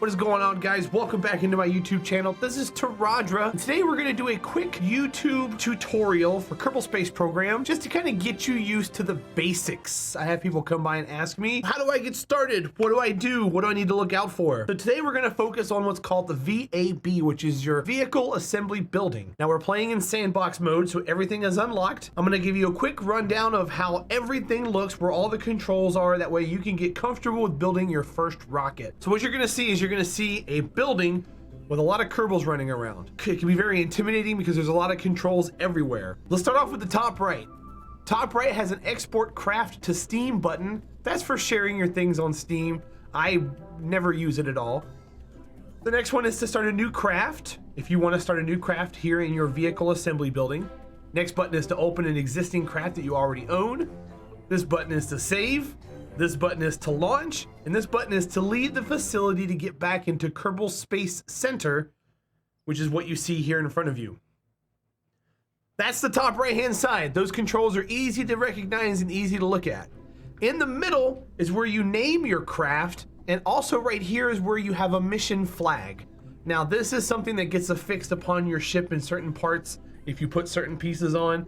What is going on, guys? Welcome back into my YouTube channel. This is Terahdra. And today we're going to do a quick YouTube tutorial for Kerbal Space Program just to kind of get you used to the basics. I have people come by and ask me, how do I get started? What do I do? What do I need to look out for? So today we're going to focus on what's called the VAB, which is your Vehicle Assembly Building. Now we're playing in sandbox mode, so everything is unlocked. I'm going to give you a quick rundown of how everything looks, where all the controls are. That way you can get comfortable with building your first rocket. So what you're going to see is you're going to see a building with a lot of Kerbals running around. It can be very intimidating because there's a lot of controls everywhere. Let's start off with the top right. Top right has an export craft to Steam button. That's for sharing your things on Steam. I never use it at all. The next one is to start a new craft. If you want to start a new craft here in your vehicle assembly building. Next button is to open an existing craft that you already own. This button is to save. This button is to launch, and this button is to leave the facility to get back into Kerbal Space Center, which is what you see here in front of you. That's the top right-hand side. Those controls are easy to recognize and easy to look at. In the middle is where you name your craft, and also right here is where you have a mission flag. Now, this is something that gets affixed upon your ship in certain parts if you put certain pieces on.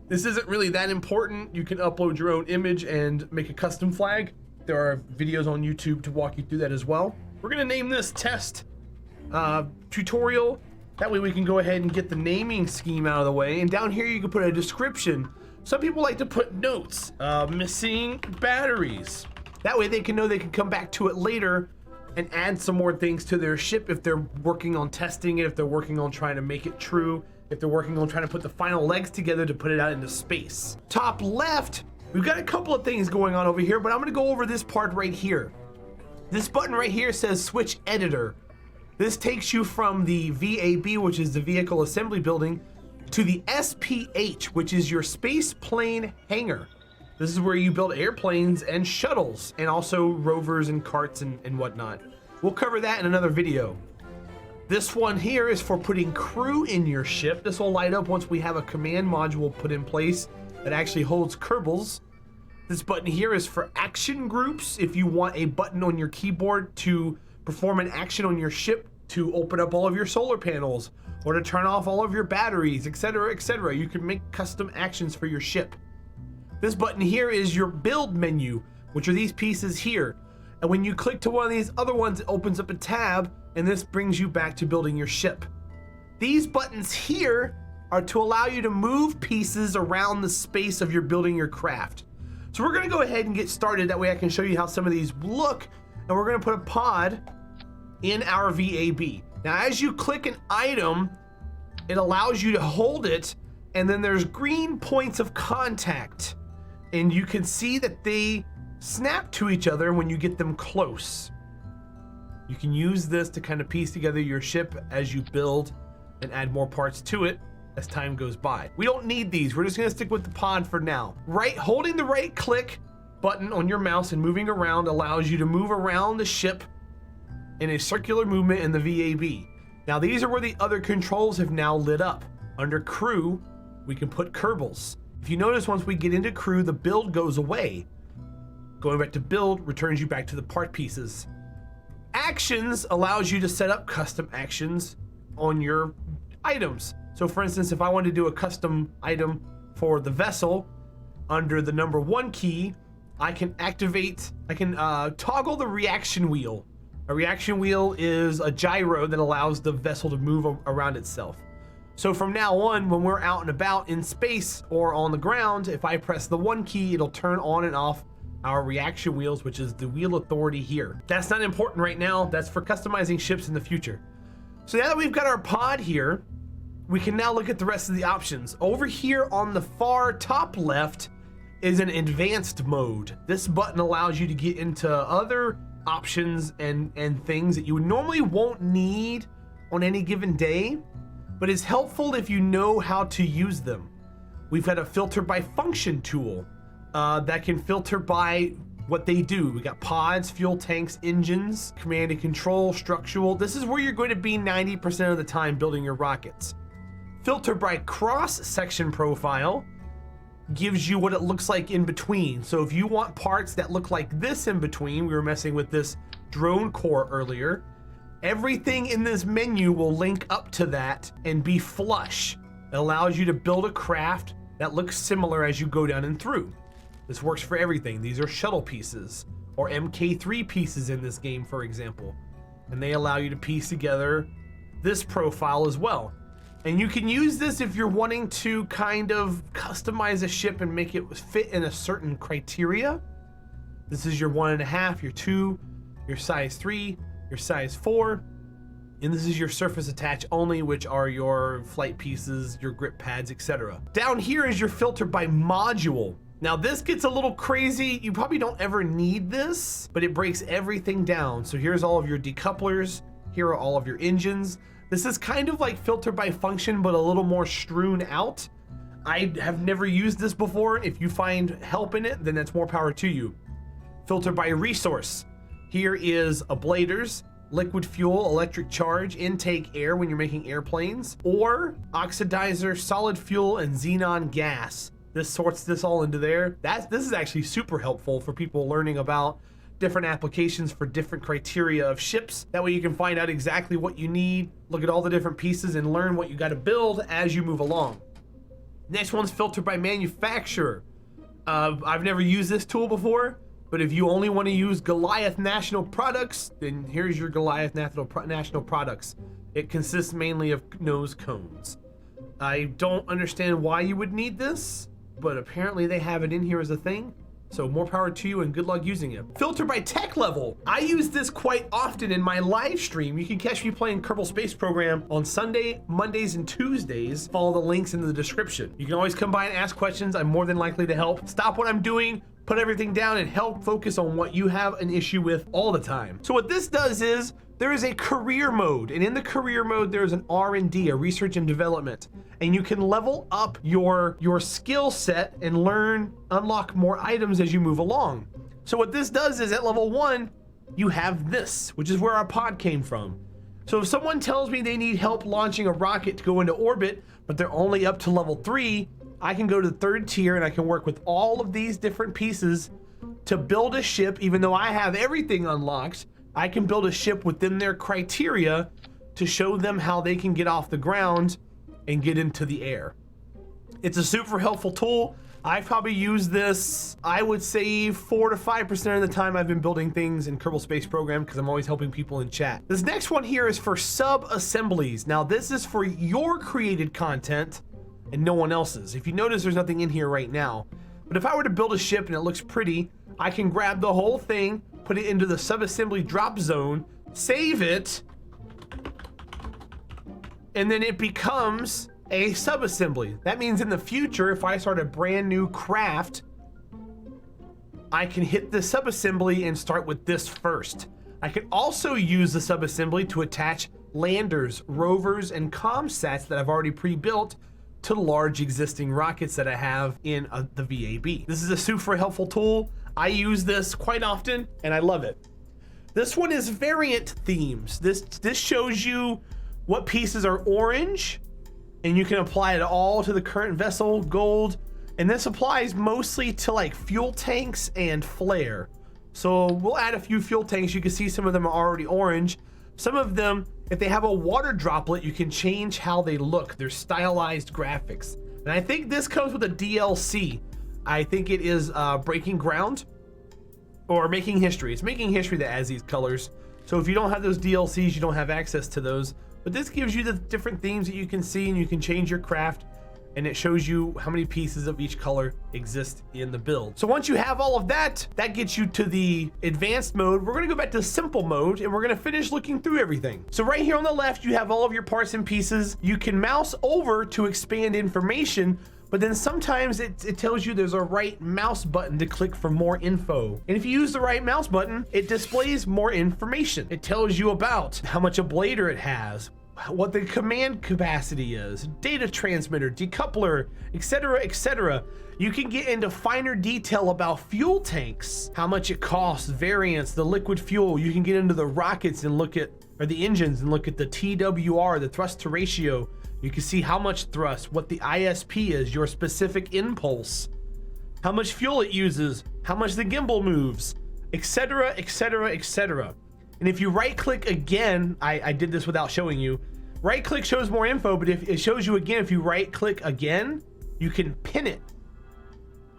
This isn't really that important. You can upload your own image and make a custom flag. There are videos on YouTube to walk you through that as well. We're gonna name this test tutorial. That way we can go ahead and get the naming scheme out of the way. And down here you can put a description. Some people like to put notes, missing batteries. That way they can know they can come back to it later and add some more things to their ship if they're working on testing it, if they're working on trying to make it true, if they're working on trying to put the final legs together to put it out into space. Top left, we've got a couple of things going on over here, but I'm gonna go over this part right here. This button right here says Switch Editor. This takes you from the VAB, which is the Vehicle Assembly Building, to the SPH, which is your Space Plane Hangar. This is where you build airplanes and shuttles, and also rovers and carts and whatnot. We'll cover that in another video. This one here is for putting crew in your ship. This will light up once we have a command module put in place that actually holds Kerbals. This button here is for action groups. If you want a button on your keyboard to perform an action on your ship, to open up all of your solar panels, or to turn off all of your batteries, etc., etc. You can make custom actions for your ship. This button here is your build menu, which are these pieces here. And when you click to one of these other ones, it opens up a tab, and this brings you back to building your ship. These buttons here are to allow you to move pieces around the space of your building your craft. So we're gonna go ahead and get started. That way I can show you how some of these look, and we're gonna put a pod in our VAB. Now, as you click an item, it allows you to hold it, and then there's green points of contact. And you can see that they snap to each other when you get them close. You can use this to kind of piece together your ship as you build and add more parts to it as time goes by. We don't need these. We're just gonna stick with the pod for now. Holding the right click button on your mouse and moving around allows you to move around the ship in a circular movement in the VAB. Now, these are where the other controls have now lit up. Under crew, we can put Kerbals. If you notice, once we get into crew, the build goes away. Going back to build returns you back to the part pieces. Actions allows you to set up custom actions on your items. So for instance, if I want to do a custom item for the vessel, under the number 1 key, I can toggle the reaction wheel. A reaction wheel is a gyro that allows the vessel to move around itself. So from now on, when we're out and about in space or on the ground, if I press the 1 key, it'll turn on and off our reaction wheels, which is the wheel authority here. That's not important right now. That's for customizing ships in the future. So now that we've got our pod here, we can now look at the rest of the options. Over here on the far top left is an advanced mode. This button allows you to get into other options and things that you normally won't need on any given day, but is helpful if you know how to use them. We've got a filter by function tool that can filter by what they do. We got pods, fuel tanks, engines, command and control, structural. This is where you're going to be 90% of the time building your rockets. Filter by cross section profile gives you what it looks like in between. So if you want parts that look like this in between, we were messing with this drone core earlier, Everything in this menu will link up to that and be flush. It allows you to build a craft that looks similar as you go down and through. This works for everything. These are shuttle pieces or MK3 pieces in this game, for example. And they allow you to piece together this profile as well. And you can use this if you're wanting to kind of customize a ship and make it fit in a certain criteria. This is your 1.5, your 2, your size 3, your size 4, and this is your surface attach only, which are your flight pieces, your grip pads, etc. Down here is your filter by module. Now this gets a little crazy. You probably don't ever need this, but it breaks everything down. So here's all of your decouplers. Here are all of your engines. This is kind of like filter by function, but a little more strewn out. I have never used this before. If you find help in it, then that's more power to you. Filter by resource. Here is ablators, liquid fuel, electric charge, intake air when you're making airplanes, or oxidizer, solid fuel, and xenon gas. This sorts this all into there. This is actually super helpful for people learning about different applications for different criteria of ships. That way you can find out exactly what you need, look at all the different pieces, and learn what you got to build as you move along. Next one's filter by manufacturer. I've never used this tool before, but if you only want to use Goliath National Products, then here's your Goliath National Products. It consists mainly of nose cones. I don't understand why you would need this, but apparently they have it in here as a thing. So more power to you and good luck using it. Filter by tech level. I use this quite often in my live stream. You can catch me playing Kerbal Space Program on Sunday, Mondays, and Tuesdays. Follow the links in the description. You can always come by and ask questions. I'm more than likely to help. Stop what I'm doing, put everything down, and help focus on what you have an issue with all the time. So what this does is there is a career mode, and in the career mode there is an R&D, a research and development, and you can level up your skill set and unlock more items as you move along. So what this does is at level 1 you have this, which is where our pod came from. So if someone tells me they need help launching a rocket to go into orbit, but they're only up to level 3, I can go to the 3rd tier and I can work with all of these different pieces to build a ship. Even though I have everything unlocked, I can build a ship within their criteria to show them how they can get off the ground and get into the air. It's a super helpful tool. I've probably used this, I would say 4 to 5% of the time I've been building things in Kerbal Space Program, because I'm always helping people in chat. This next one here is for sub-assemblies. Now this is for your created content and no one else's. If you notice, there's nothing in here right now. But if I were to build a ship and it looks pretty, I can grab the whole thing, put it into the sub-assembly drop zone, save it, and then it becomes a sub-assembly. That means in the future, if I start a brand new craft, I can hit the sub-assembly and start with this first. I can also use the sub-assembly to attach landers, rovers, and comsats that I've already pre-built to large existing rockets that I have in the VAB. This is a super helpful tool. I use this quite often and I love it. This one is variant themes. This shows you what pieces are orange, and you can apply it all to the current vessel, gold, and this applies mostly to like fuel tanks and flare. So we'll add a few fuel tanks. You can see some of them are already orange. Some of them, if they have a water droplet, you can change how they look. They're stylized graphics. And I think this comes with a DLC. I think it is Breaking Ground or Making History. It's Making History that adds these colors. So if you don't have those DLCs, you don't have access to those. But this gives you the different themes that you can see, and you can change your craft, and it shows you how many pieces of each color exist in the build. So once you have all of that, that gets you to the advanced mode. We're gonna go back to simple mode, and we're gonna finish looking through everything. So right here on the left, you have all of your parts and pieces. You can mouse over to expand information, but then sometimes it tells you there's a right mouse button to click for more info. And if you use the right mouse button, it displays more information. It tells you about how much ablator it has, what the command capacity is, data transmitter, decoupler, etc., etc. You can get into finer detail about fuel tanks, how much it costs, variance, the liquid fuel. You can get into the rockets and look at, or the engines, and look at the TWR, the thrust to ratio. You can see how much thrust, what the ISP is, your specific impulse, how much fuel it uses, how much the gimbal moves, etc., etc., etc. And if you right click again, I did this without showing you. Right click shows more info, but if it shows you again, if you right click again, you can pin it.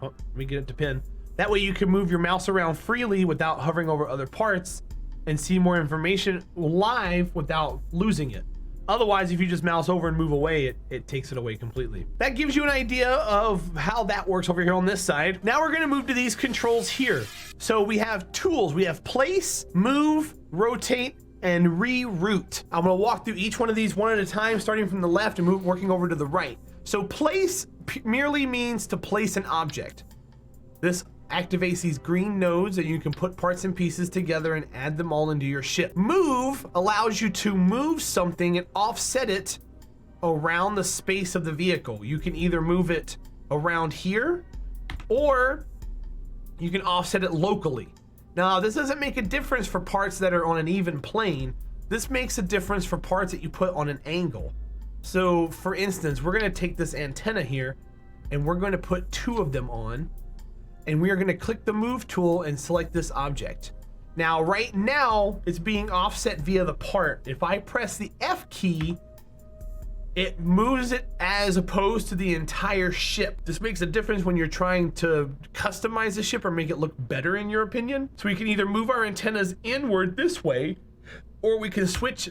Oh, let me get it to pin. That way you can move your mouse around freely without hovering over other parts and see more information live without losing it. Otherwise, if you just mouse over and move away, it takes it away completely. That gives you an idea of how that works over here on this side. Now we're gonna move to these controls here. So we have tools. We have place, move, rotate, and reroute. I'm gonna walk through each one of these one at a time, starting from the left and working over to the right. So place merely means to place an object. This activates these green nodes that you can put parts and pieces together and add them all into your ship. Move allows you to move something and offset it around the space of the vehicle. You can either move it around here or you can offset it locally. Now, this doesn't make a difference for parts that are on an even plane. This makes a difference for parts that you put on an angle. So for instance, we're gonna take this antenna here and we're gonna put 2 of them on, and we are gonna click the move tool and select this object. Now, right now, it's being offset via the part. If I press the F key, it moves it as opposed to the entire ship. This makes a difference when you're trying to customize the ship or make it look better in your opinion. So we can either move our antennas inward this way, or we can switch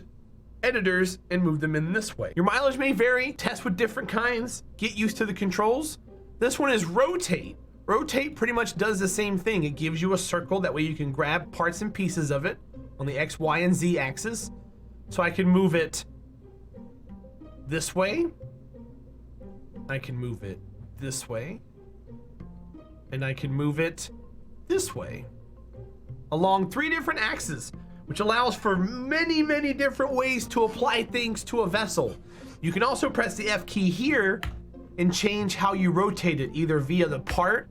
editors and move them in this way. Your mileage may vary, test with different kinds, get used to the controls. This one is rotate. Rotate pretty much does the same thing. It gives you a circle, that way you can grab parts and pieces of it on the X, Y, and Z axis. So I can move it this way, I can move it this way, and I can move it this way along 3 different axes, which allows for many, many different ways to apply things to a vessel. You can also press the F key here and change how you rotate it, either via the part,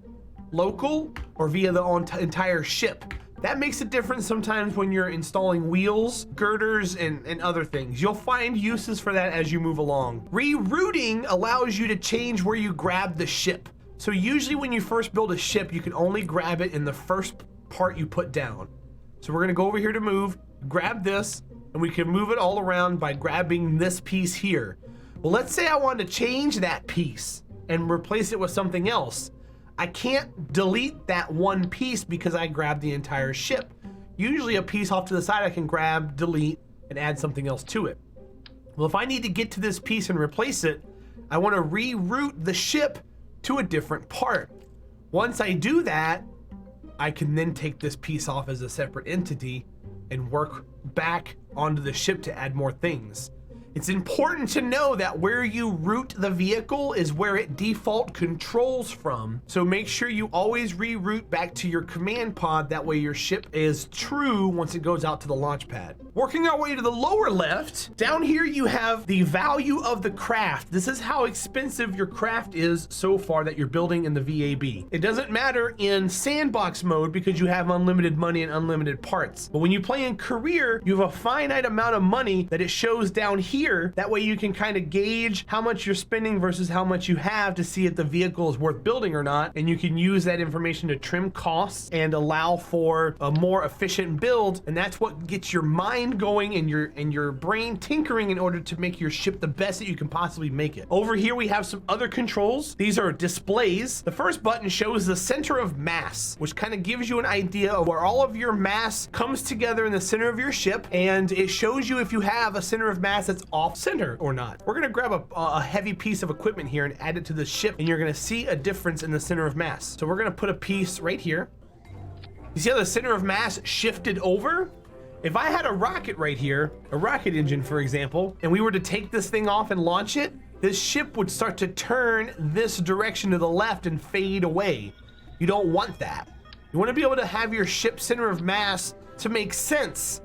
local, or via the entire ship. That makes a difference sometimes when you're installing wheels, girders, and other things. You'll find uses for that as you move along. Rerouting allows you to change where you grab the ship. So usually when you first build a ship, you can only grab it in the first part you put down. So we're gonna go over here to move, grab this, and we can move it all around by grabbing this piece here. Well, let's say I want to change that piece and replace it with something else. I can't delete that one piece because I grabbed the entire ship. Usually a piece off to the side I can grab, delete, and add something else to it. Well, if I need to get to this piece and replace it, I want to reroute the ship to a different part. Once I do that, I can then take this piece off as a separate entity and work back onto the ship to add more things. It's important to know that where you route the vehicle is where it default controls from. So make sure you always reroute back to your command pod. That way your ship is true once it goes out to the launch pad. Working our way to the lower left, down here you have the value of the craft. This is how expensive your craft is so far that you're building in the VAB. It doesn't matter in sandbox mode because you have unlimited money and unlimited parts. But when you play in career, you have a finite amount of money that it shows down here. That way you can kind of gauge how much you're spending versus how much you have to see if the vehicle is worth building or not. And you can use that information to trim costs and allow for a more efficient build. And that's what gets your mind going and your brain tinkering in order to make your ship the best that you can possibly make it. Over here we have some other controls. These are displays. The first button shows the center of mass, which kind of gives you an idea of where all of your mass comes together in the center of your ship. And it shows you if you have a center of mass that's off center or not. We're gonna grab a heavy piece of equipment here and add it to the ship, and you're gonna see a difference in the center of mass. So we're gonna put a piece right here. You see how the center of mass shifted over? If I had a rocket right here, a rocket engine for example, and we were to take this thing off and launch it, this ship would start to turn this direction to the left and fade away. You don't want that. You want to be able to have your ship center of mass to make sense.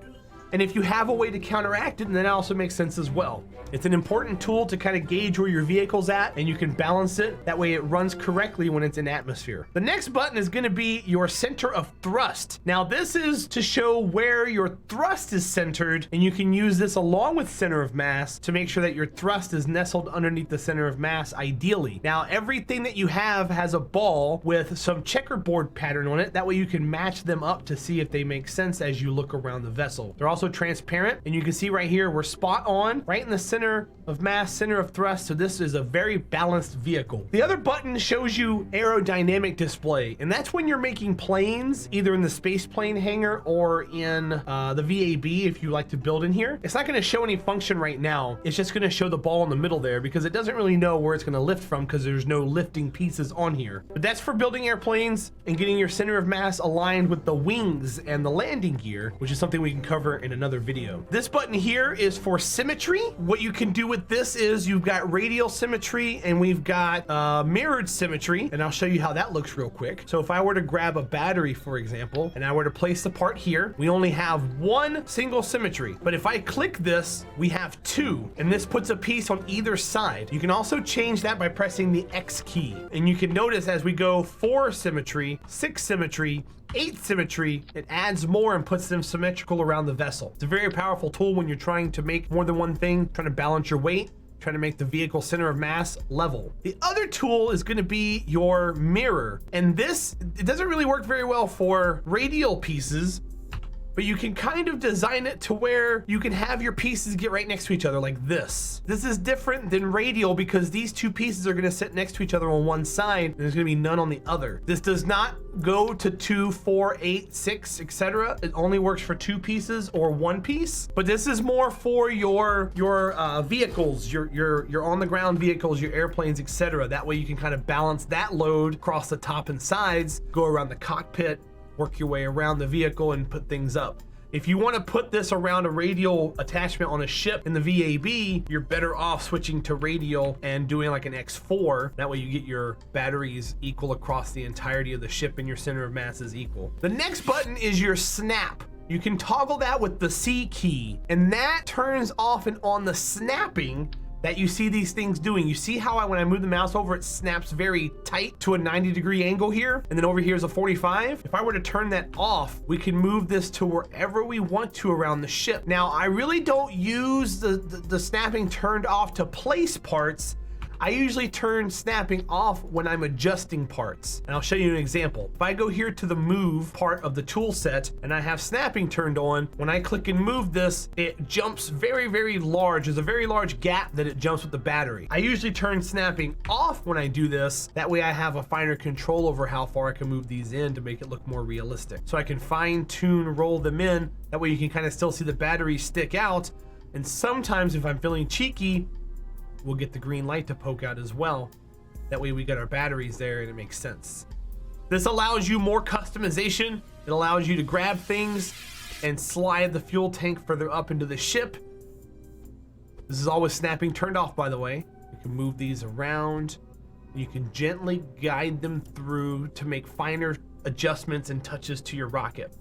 And if you have a way to counteract it, then that also makes sense as well. It's an important tool to kind of gauge where your vehicle's at, and you can balance it. That way it runs correctly when it's in atmosphere. The next button is going to be your center of thrust. Now this is to show where your thrust is centered, and you can use this along with center of mass to make sure that your thrust is nestled underneath the center of mass ideally. Now everything that you have has a ball with some checkerboard pattern on it. That way you can match them up to see if they make sense as you look around the vessel. They're also transparent, and you can see right here we're spot on right in the center of mass, center of thrust. So this is a very balanced vehicle. The other button shows you aerodynamic display, and that's when you're making planes either in the space plane hangar or in the VAB if you like to build in here. It's not going to show any function right now. It's just going to show the ball in the middle there because it doesn't really know where it's going to lift from because there's no lifting pieces on here. But that's for building airplanes and getting your center of mass aligned with the wings and the landing gear, which is something we can cover in another video. This button here is for symmetry. What you can do with this is you've got radial symmetry and we've got mirrored symmetry, and I'll show you how that looks real quick. So if I were to grab a battery, for example, and I were to place the part here, we only have one single symmetry. But if I click this, we have two, and this puts a piece on either side. You can also change that by pressing the X key. And you can notice as we go 4 symmetry, 6 symmetry, 8 symmetry, it adds more and puts them symmetrical around the vessel. It's a very powerful tool when you're trying to make more than one thing, trying to balance your weight, trying to make the vehicle center of mass level. The other tool is going to be your mirror. And this, it doesn't really work very well for radial pieces, but you can kind of design it to where you can have your pieces get right next to each other like this. This is different than radial because these two pieces are gonna sit next to each other on one side and there's gonna be none on the other. This does not go to 2, 4, 8, 6, etc. It only works for 2 pieces or 1 piece, but this is more for your vehicles, your on the ground vehicles, your airplanes, etc. That way you can kind of balance that load across the top and sides, go around the cockpit, work your way around the vehicle and put things up. If you want to put this around a radial attachment on a ship in the VAB, you're better off switching to radial and doing like an X4. That way you get your batteries equal across the entirety of the ship and your center of mass is equal. The next button is your snap. You can toggle that with the C key, and that turns off and on the snapping that you see these things doing. You see how when I move the mouse over, it snaps very tight to a 90-degree angle here, and then over here is a 45. If I were to turn that off, we can move this to wherever we want to around the ship. Now, I really don't use the snapping turned off to place parts. I usually turn snapping off when I'm adjusting parts. And I'll show you an example. If I go here to the move part of the tool set and I have snapping turned on, when I click and move this, it jumps very, very large. There's a very large gap that it jumps with the battery. I usually turn snapping off when I do this. That way I have a finer control over how far I can move these in to make it look more realistic. So I can fine tune, roll them in. That way you can kind of still see the battery stick out. And sometimes if I'm feeling cheeky, we'll get the green light to poke out as well. That way we get our batteries there and it makes sense. This allows you more customization. It allows you to grab things and slide the fuel tank further up into the ship. This is always snapping turned off, by the way. You can move these around. You can gently guide them through to make finer adjustments and touches to your rocket.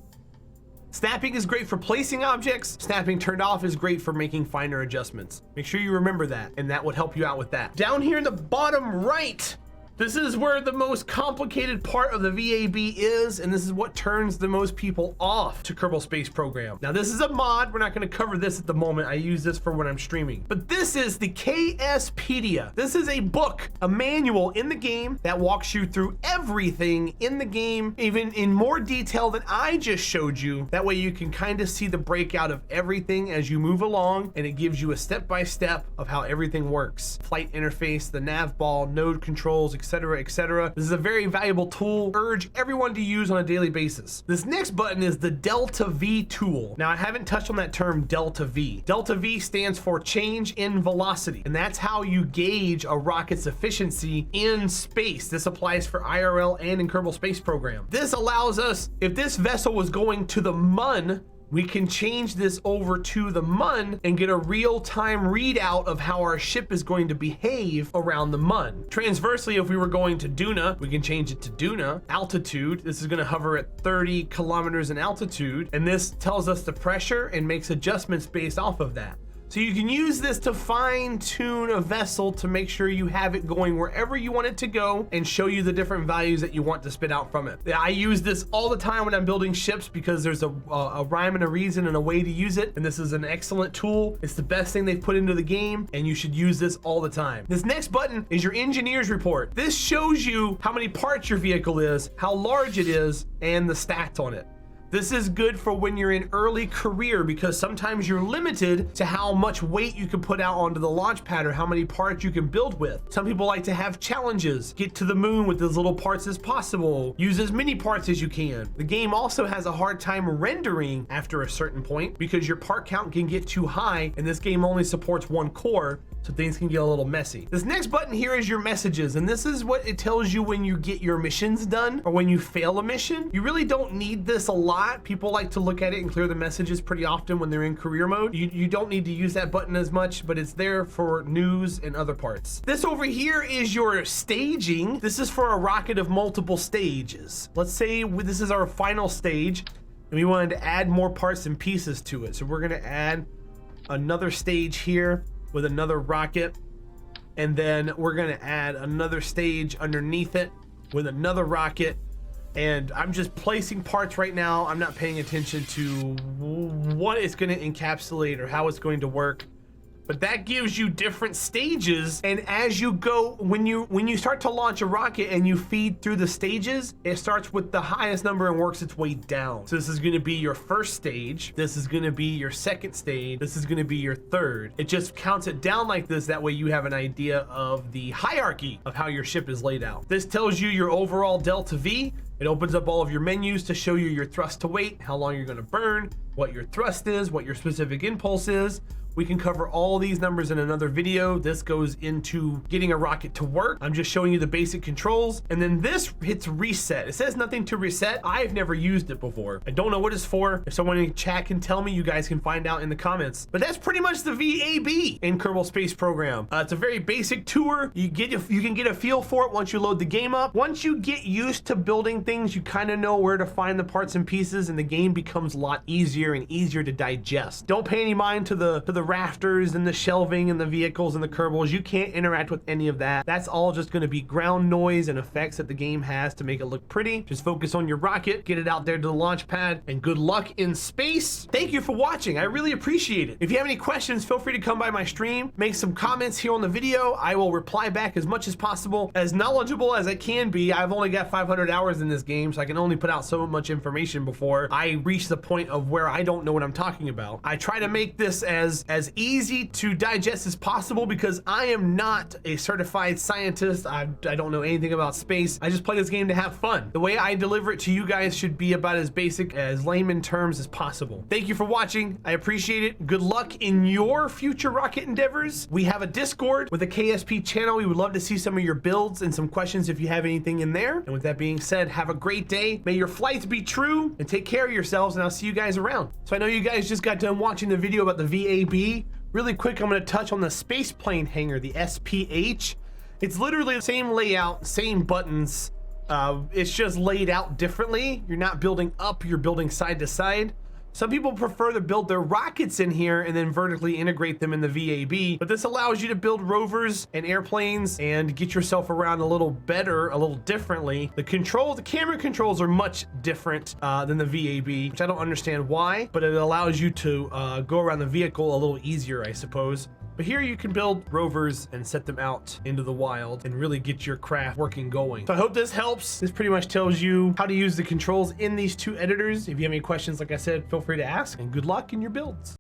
Snapping is great for placing objects. Snapping turned off is great for making finer adjustments. Make sure you remember that, and that would help you out with that. Down here in the bottom right, this is where the most complicated part of the VAB is, and this is what turns the most people off to Kerbal Space Program. Now, this is a mod. We're not going to cover this at the moment. I use this for when I'm streaming. But this is the KSpedia. This is a book, a manual in the game that walks you through everything in the game, even in more detail than I just showed you. That way you can kind of see the breakout of everything as you move along, and it gives you a step-by-step of how everything works. Flight interface, the nav ball, node controls, etc., etc. This is a very valuable tool. Urge everyone to use on a daily basis. This next button is the Delta V tool. Now, I haven't touched on that term Delta V. Delta V stands for change in velocity, and that's how you gauge a rocket's efficiency in space. This applies for IRL and in Kerbal Space Program. This allows us, if this vessel was going to the MUN, we can change this over to the MUN and get a real-time readout of how our ship is going to behave around the MUN. Transversely, if we were going to Duna, we can change it to Duna Altitude. This is going to hover at 30 kilometers in altitude, and this tells us the pressure and makes adjustments based off of that. So you can use this to fine tune a vessel to make sure you have it going wherever you want it to go and show you the different values that you want to spit out from it. I use this all the time when I'm building ships because there's a rhyme and a reason and a way to use it. And this is an excellent tool. It's the best thing they've put into the game, and you should use this all the time. This next button is your engineer's report. This shows you how many parts your vehicle is, how large it is, and the stats on it. This is good for when you're in early career because sometimes you're limited to how much weight you can put out onto the launch pad or how many parts you can build with. Some people like to have challenges. Get to the moon with as little parts as possible. Use as many parts as you can. The game also has a hard time rendering after a certain point because your part count can get too high, and this game only supports one core, so things can get a little messy. This next button here is your messages, and this is what it tells you when you get your missions done or when you fail a mission. You really don't need this a lot. People like to look at it and clear the messages pretty often when they're in career mode. You don't need to use that button as much, but it's there for news and other parts. This over here is your staging. This is for a rocket of multiple stages. Let's say this is our final stage and we wanted to add more parts and pieces to it. So we're gonna add another stage here with another rocket, and then we're gonna add another stage underneath it with another rocket. And I'm just placing parts right now. I'm not paying attention to what it's gonna encapsulate or how it's going to work. But that gives you different stages, and as you go, when you start to launch a rocket and you feed through the stages, it starts with the highest number and works its way down. So this is gonna be your first stage, this is gonna be your second stage, this is gonna be your third. It just counts it down like this, that way you have an idea of the hierarchy of how your ship is laid out. This tells you your overall delta V. It opens up all of your menus to show you your thrust to weight, how long you're gonna burn, what your thrust is, what your specific impulse is. We can cover all these numbers in another video. This goes into getting a rocket to work. I'm just showing you the basic controls. And then this hits reset. It says nothing to reset. I've never used it before. I don't know what it's for. If someone in chat can tell me, you guys can find out in the comments. But that's pretty much the VAB in Kerbal Space Program. It's a very basic tour. You can get a feel for it once you load the game up. Once you get used to building things, you kind of know where to find the parts and pieces, and the game becomes a lot easier and easier to digest. Don't pay any mind to the rafters and the shelving and the vehicles and the Kerbals. You can't interact with any of that. That's all just going to be ground noise and effects that the game has to make it look pretty. Just focus on your rocket, get it out there to the launch pad, and good luck in space. Thank you for watching. I really appreciate it. If you have any questions, feel free to come by my stream, make some comments here on the video. I will reply back as much as possible, as knowledgeable as I can be. I've only got 500 hours in this game, so I can only put out so much information before I reach the point of where I don't know what I'm talking about. I try to make this as easy to digest as possible because I am not a certified scientist. I don't know anything about space. I just play this game to have fun. The way I deliver it to you guys should be about as basic, as layman terms as possible. Thank you for watching. I appreciate it. Good luck in your future rocket endeavors. We have a Discord with a KSP channel. We would love to see some of your builds and some questions if you have anything in there. And with that being said, have a great day. May your flights be true, and take care of yourselves, and I'll see you guys around. So I know you guys just got done watching the video about the VAB. Really quick, I'm going to touch on the space plane hangar, the SPH. It's literally the same layout, same buttons. It's just laid out differently. You're not building up, you're building side to side. Some people prefer to build their rockets in here and then vertically integrate them in the VAB, but this allows you to build rovers and airplanes and get yourself around a little better, a little differently. The camera controls are much different than the VAB, which I don't understand why, but it allows you to go around the vehicle a little easier, I suppose. But here you can build rovers and set them out into the wild and really get your craft working going. So I hope this helps. This pretty much tells you how to use the controls in these two editors. If you have any questions, like I said, feel free to ask, and good luck in your builds.